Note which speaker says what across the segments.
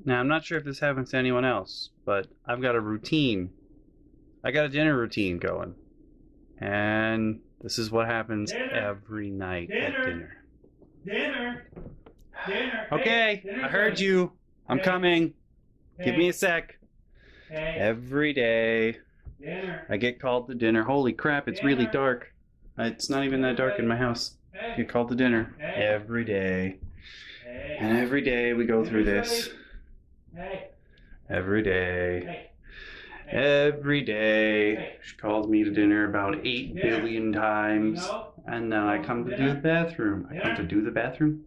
Speaker 1: Now, I'm not sure if this happens to anyone else, but I've got a routine. I got a dinner routine going. And this is what happens every night at dinner.
Speaker 2: Dinner.
Speaker 1: Okay, I heard you. I'm coming. Give me a sec. Every day, I get called to dinner. Holy crap, it's really dark. It's not even that dark in my house. I get called to dinner every day. And every day we go through this. Every day. Every day. She calls me to dinner about 8 billion times. And then I come to do the bathroom. I come to do the bathroom.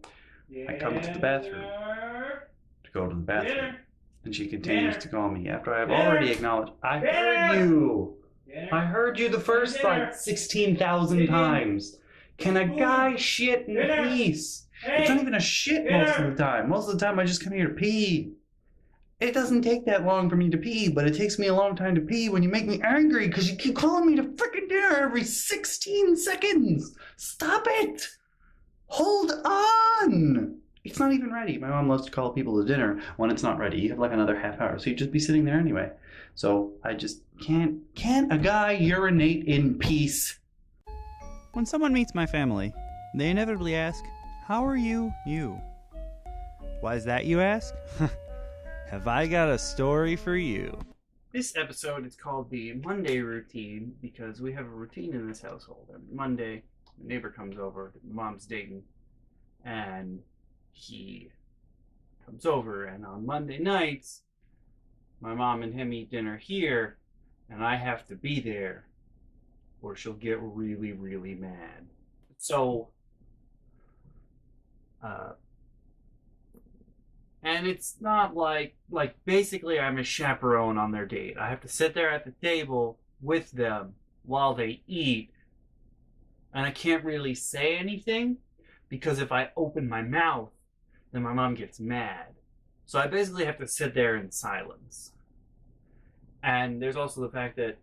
Speaker 1: I come to the bathroom. To go to the bathroom. And she continues to call me after I've already acknowledged, I heard you. I heard you the first like 16,000 times. Can a guy shit in peace? It's not even a shit most of the time. Most of the time I just come here to pee. It doesn't take that long for me to pee, but it takes me a long time to pee when you make me angry because you keep calling me to frickin' dinner every 16 seconds. Stop it. Hold on. It's not even ready. My mom loves to call people to dinner when it's not ready. You have like another half hour, so you'd just be sitting there anyway. So I just can't a guy urinate in peace?
Speaker 3: When someone meets my family, they inevitably ask, "How are you, you?" Why is that, you ask? Have I got a story for you?
Speaker 1: This episode is called the Monday routine because we have a routine in this household. Every Monday, the neighbor comes over, mom's dating, and he comes over, and on Monday nights, my mom and him eat dinner here, and I have to be there, or she'll get really, really mad. So, and it's not like basically I'm a chaperone on their date. I have to sit there at the table with them while they eat, and I can't really say anything, because if I open my mouth, then my mom gets mad. So I basically have to sit there in silence. And there's also the fact that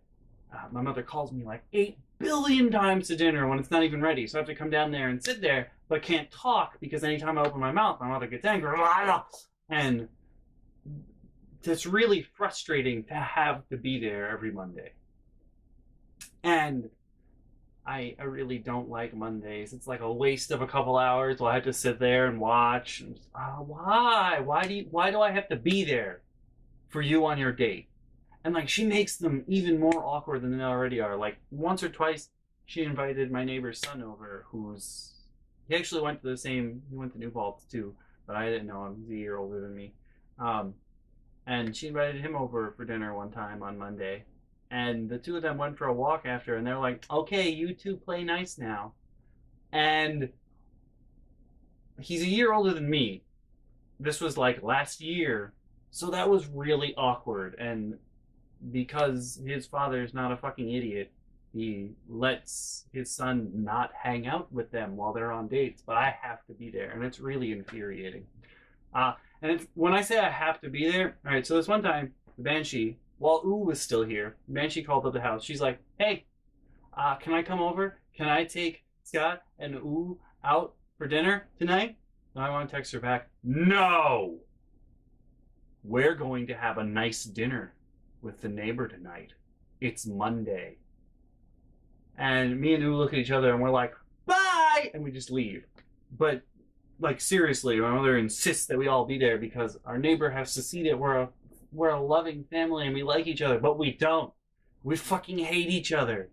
Speaker 1: my mother calls me like 8 billion times to dinner when it's not even ready. So I have to come down there and sit there, but can't talk because anytime I open my mouth, my mother gets angry. And it's really frustrating to have to be there every Monday. And I really don't like Mondays. It's like a waste of a couple hours while I have to sit there and watch. And why? Why do I have to be there for you on your date? And like she makes them even more awkward than they already are. Like once or twice, she invited my neighbor's son over, he actually went to New Paltz too, but I didn't know him. He's a year older than me. And she invited him over for dinner one time on Monday. And the two of them went for a walk after, and they're like, okay, you two play nice now. And he's a year older than me. This was like last year. So that was really awkward. And because his father's not a fucking idiot, he lets his son not hang out with them while they're on dates, but I have to be there. And it's really infuriating. When I say I have to be there, all right, so this one time, the Banshee, while Ooh was still here, Banshee called up the house. She's like, hey, can I come over? Can I take Scott and Ooh out for dinner tonight? And I want to text her back, no! We're going to have a nice dinner with the neighbor tonight. It's Monday. And me and Ooh look at each other and we're like, bye! And we just leave. But, like, seriously, my mother insists that we all be there because our neighbor has seceded. We're a loving family and we like each other, but we don't. We fucking hate each other.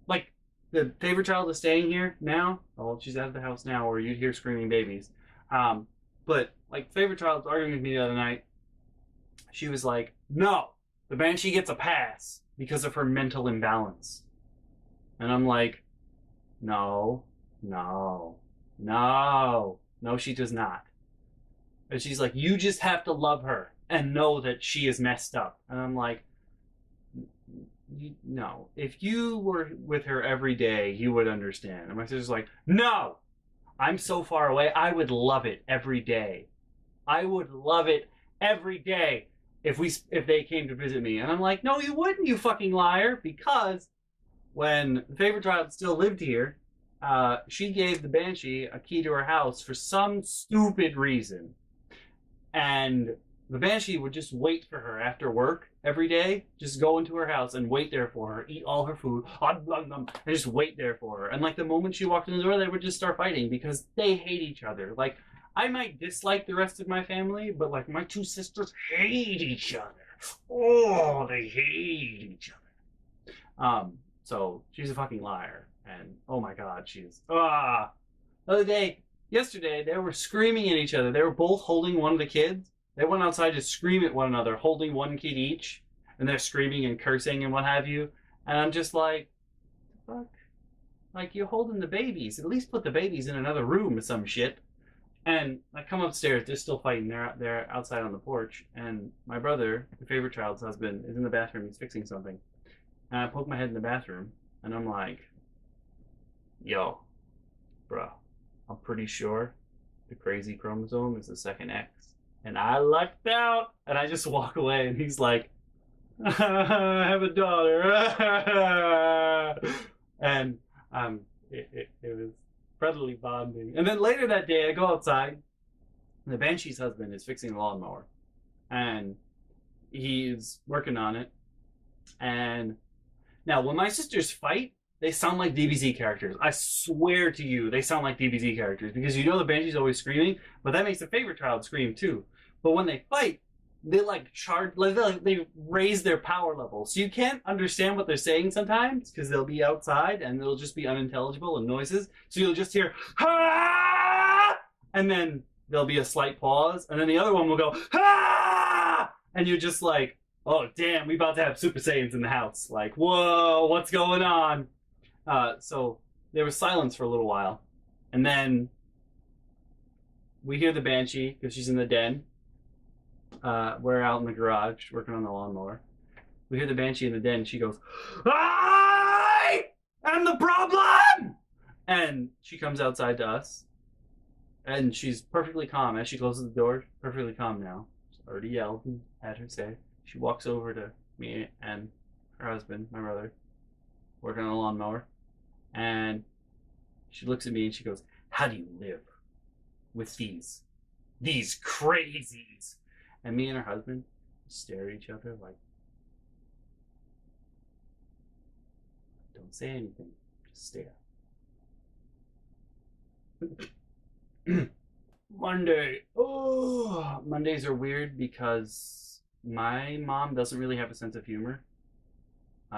Speaker 1: Like, the favorite child is staying here now. Oh, she's out of the house now, or you'd hear screaming babies. But, like, favorite child was arguing with me the other night. She was like, no, the Banshee gets a pass because of her mental imbalance. And I'm like, no, she does not. And she's like, you just have to love her and know that she is messed up. And I'm like, no. If you were with her every day, you would understand. And my sister's like, no! I'm so far away, I would love it every day. I would love it every day if they came to visit me. And I'm like, no, you wouldn't, you fucking liar. Because when the favorite child still lived here, she gave the Banshee a key to her house for some stupid reason. And the Banshee would just wait for her after work every day, just go into her house and wait there for her, eat all her food, and just wait there for her. And like the moment she walked in the door, they would just start fighting because they hate each other. Like, I might dislike the rest of my family, but like my two sisters hate each other. Oh, they hate each other. So she's a fucking liar. And oh my god, she's yesterday, they were screaming at each other. They were both holding one of the kids. They went outside to scream at one another, holding one kid each, and they're screaming and cursing and what have you. And I'm just like, fuck, like you're holding the babies. At least put the babies in another room or some shit. And I come upstairs, they're still fighting. They're outside on the porch, and my brother, the favorite child's husband, is in the bathroom. He's fixing something. And I poke my head in the bathroom, and I'm like, yo, bro, I'm pretty sure the crazy chromosome is the second X. And I lucked out, and I just walk away, and he's like, I have a daughter. And it was brotherly bonding. And then later that day, I go outside, and the Banshee's husband is fixing the lawnmower, and he's working on it. And now, when my sisters fight, they sound like DBZ characters. I swear to you, they sound like DBZ characters because you know the Banshee's always screaming, but that makes the favorite child scream too. But when they fight, they like charge, like they raise their power level. So you can't understand what they're saying sometimes because they'll be outside and it'll just be unintelligible and noises. So you'll just hear, ah! And then there'll be a slight pause, and then the other one will go, ah! And you're just like, oh damn, we about to have Super Saiyans in the house. Like, whoa, what's going on? So there was silence for a little while, and then we hear the Banshee because she's in the den. We're out in the garage working on the lawnmower. We hear the Banshee in the den. And she goes, I am the problem! And she comes outside to us, and she's perfectly calm. As she closes the door, perfectly calm now. She's already yelled and had her say. She walks over to me and her husband, my brother, working on the lawnmower. And she looks at me and she goes, how do you live with these crazies? And me and her husband stare at each other like, don't say anything, just stare. Monday. Oh, Mondays are weird because my mom doesn't really have a sense of humor.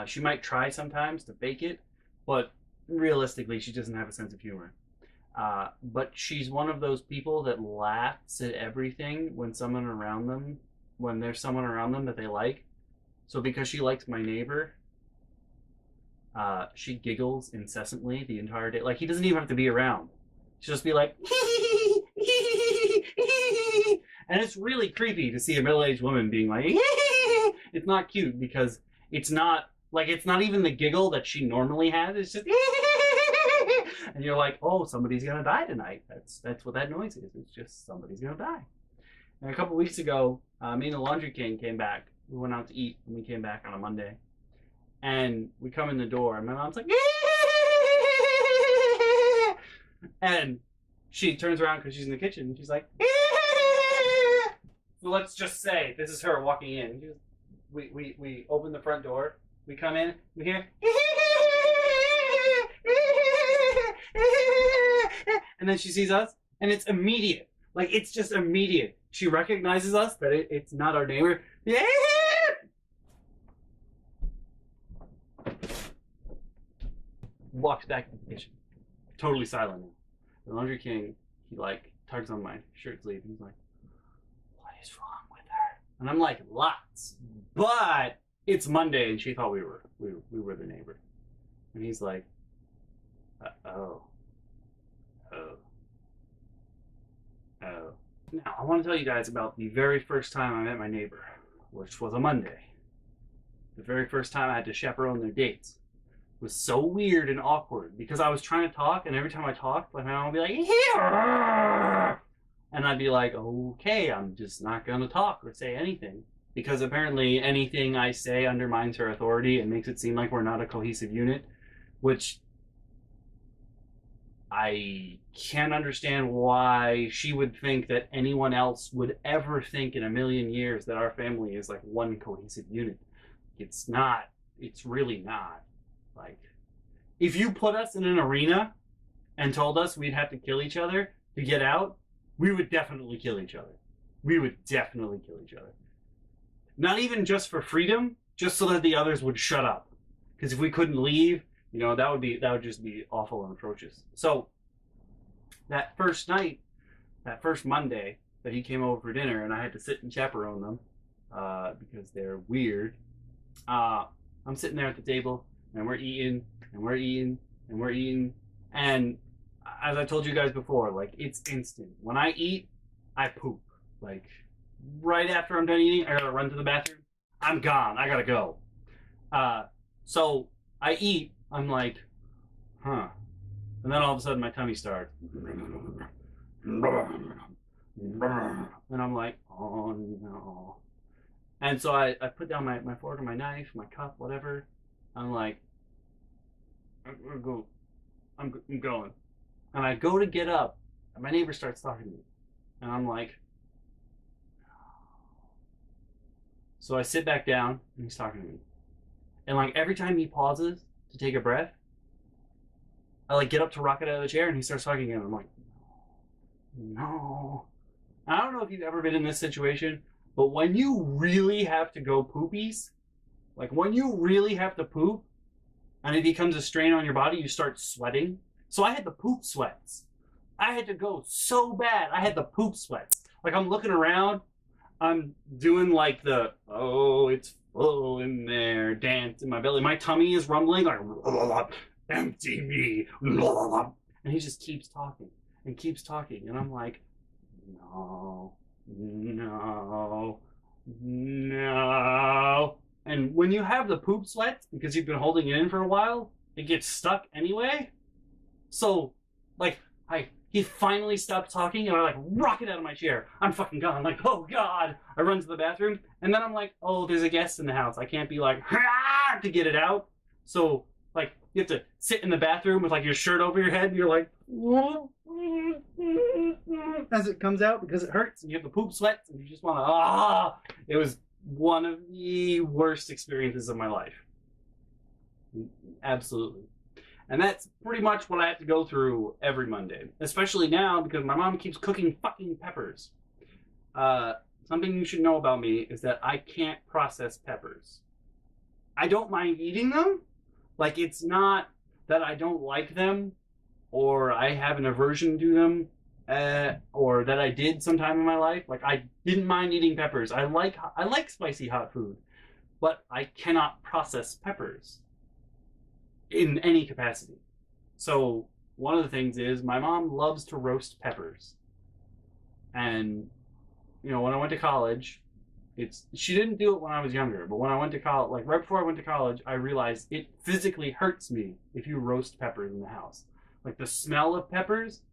Speaker 1: She might try sometimes to fake it, but realistically, she doesn't have a sense of humor. But she's one of those people that laughs at everything when there's someone around them that they like. So because she likes my neighbor, she giggles incessantly the entire day. Like, he doesn't even have to be around. She'll just be like, and it's really creepy to see a middle-aged woman being like, it's not cute because it's not even the giggle that she normally has. It's just, and you're like, oh, somebody's gonna die tonight. That's what that noise is. It's just somebody's gonna die. And a couple weeks ago, me and the Laundry King came back. We went out to eat, and we came back on a Monday. And we come in the door, and my mom's like, and she turns around because she's in the kitchen, and she's like, so let's just say this is her walking in. We open the front door, we come in, we hear, and then she sees us, and it's immediate. Like, it's just immediate. She recognizes us, that it's not our neighbor. Walks back to the kitchen. Totally silent now. The Laundry King, he like tugs on my shirt sleeve, and he's like, what is wrong with her? And I'm like, lots. But it's Monday, and she thought we were the neighbor. And he's like, oh. Now, I want to tell you guys about the very first time I met my neighbor, which was a Monday. The very first time I had to chaperone their dates. It was so weird and awkward because I was trying to talk, and every time I talked, like, my mom would be like, here! And I'd be like, okay, I'm just not going to talk or say anything. Because apparently anything I say undermines her authority and makes it seem like we're not a cohesive unit, which I can't understand why she would think that anyone else would ever think in a million years that our family is like one cohesive unit. It's not. It's really not. Like, if you put us in an arena and told us we'd have to kill each other to get out, we would definitely kill each other. We would definitely kill each other. Not even just for freedom, just so that the others would shut up. Because if we couldn't leave, that would just be awful and atrocious. So that first night, that first Monday that he came over for dinner, and I had to sit and chaperone them because they're weird. I'm sitting there at the table, and we're eating, and we're eating, and we're eating, and as I told you guys before, like, it's instant. When I eat, I poop. Like, right after I'm done eating, I gotta run to the bathroom. I'm gone. I gotta go. So I eat. I'm like, huh. And then all of a sudden my tummy starts. And I'm like, oh no. And so I put down my fork and my knife, my cup, whatever. I'm like, I'm going. And I go to get up, and my neighbor starts talking to me. And I'm like, so I sit back down, and he's talking to me. And like every time he pauses to take a breath, I like get up to rocket out of the chair, and he starts talking again. I'm like, no. I don't know if you've ever been in this situation, but when you really have to go poopies, like when you really have to poop, and it becomes a strain on your body, you start sweating. So I had the poop sweats. I had to go so bad. I had the poop sweats. Like, I'm looking around, I'm doing like the, oh, it's full in there dance in my belly. My tummy is rumbling like, empty me. And he just keeps talking and keeps talking. And I'm like, no, no, no. And when you have the poop sweats, because you've been holding it in for a while, it gets stuck anyway. So, like, he finally stopped talking, and I, like, rocket out of my chair. I'm fucking gone. I'm like, oh, God. I run to the bathroom, and then I'm like, oh, there's a guest in the house. I can't be like, ha, to get it out. So, like, you have to sit in the bathroom with, like, your shirt over your head, and you're like, as it comes out, because it hurts, and you have the poop sweats, and you just want to, It was one of the worst experiences of my life. Absolutely. And that's pretty much what I have to go through every Monday, especially now because my mom keeps cooking fucking peppers. Something you should know about me is that I can't process peppers. I don't mind eating them. Like, it's not that I don't like them or I have an aversion to them or that I did sometime in my life. Like, I didn't mind eating peppers. I like spicy hot food, but I cannot process peppers in any capacity. So one of the things is my mom loves to roast peppers. And, when I went to college, she didn't do it when I was younger, but when I went to college, like right before I went to college, I realized it physically hurts me if you roast peppers in the house. Like, the smell of peppers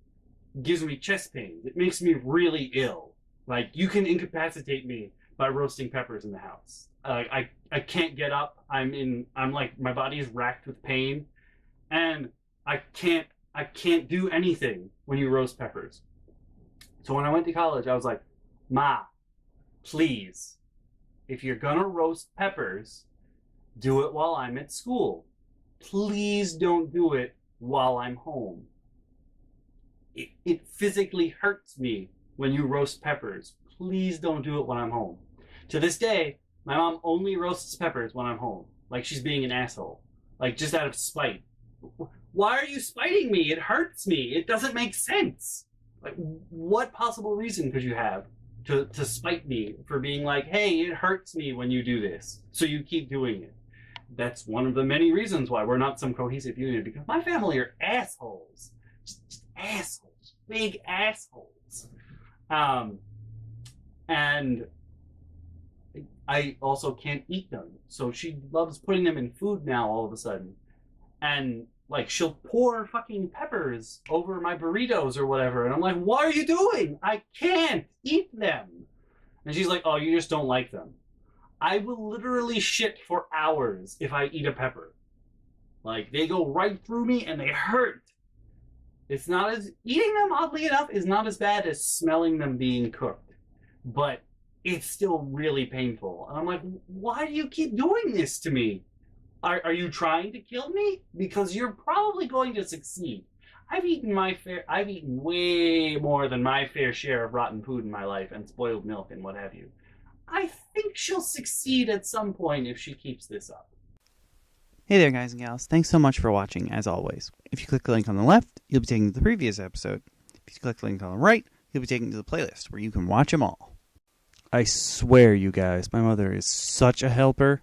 Speaker 1: gives me chest pains. It makes me really ill. Like, you can incapacitate me by roasting peppers in the house. I can't get up. I'm like, my body is racked with pain, and I can't do anything when you roast peppers. So when I went to college, I was like, Ma, please, if you're gonna roast peppers, do it while I'm at school. Please don't do it while I'm home. It physically hurts me when you roast peppers. Please don't do it when I'm home. To this day, my mom only roasts peppers when I'm home. Like, she's being an asshole. Like, just out of spite. Why are you spiting me? It hurts me. It doesn't make sense. Like, what possible reason could you have to spite me for being like, hey, it hurts me when you do this, so you keep doing it? That's one of the many reasons why we're not some cohesive unit, because my family are assholes. Just assholes. Big assholes. And I also can't eat them. So she loves putting them in food now all of a sudden. And, like, she'll pour fucking peppers over my burritos or whatever. And I'm like, what are you doing? I can't eat them. And she's like, oh, you just don't like them. I will literally shit for hours if I eat a pepper. Like, they go right through me and they hurt. It's not as eating them, oddly enough, is not as bad as smelling them being cooked, but it's still really painful. And I'm like, why do you keep doing this to me? Are you trying to kill me? Because you're probably going to succeed. I've eaten way more than my fair share of rotten food in my life and spoiled milk and what have you. I think she'll succeed at some point if she keeps this up.
Speaker 3: Hey there, guys and gals. Thanks so much for watching, as always. If you click the link on the left, you'll be taken to the previous episode. If you click the link on the right, you'll be taken to the playlist where you can watch them all. I swear, you guys, my mother is such a helper.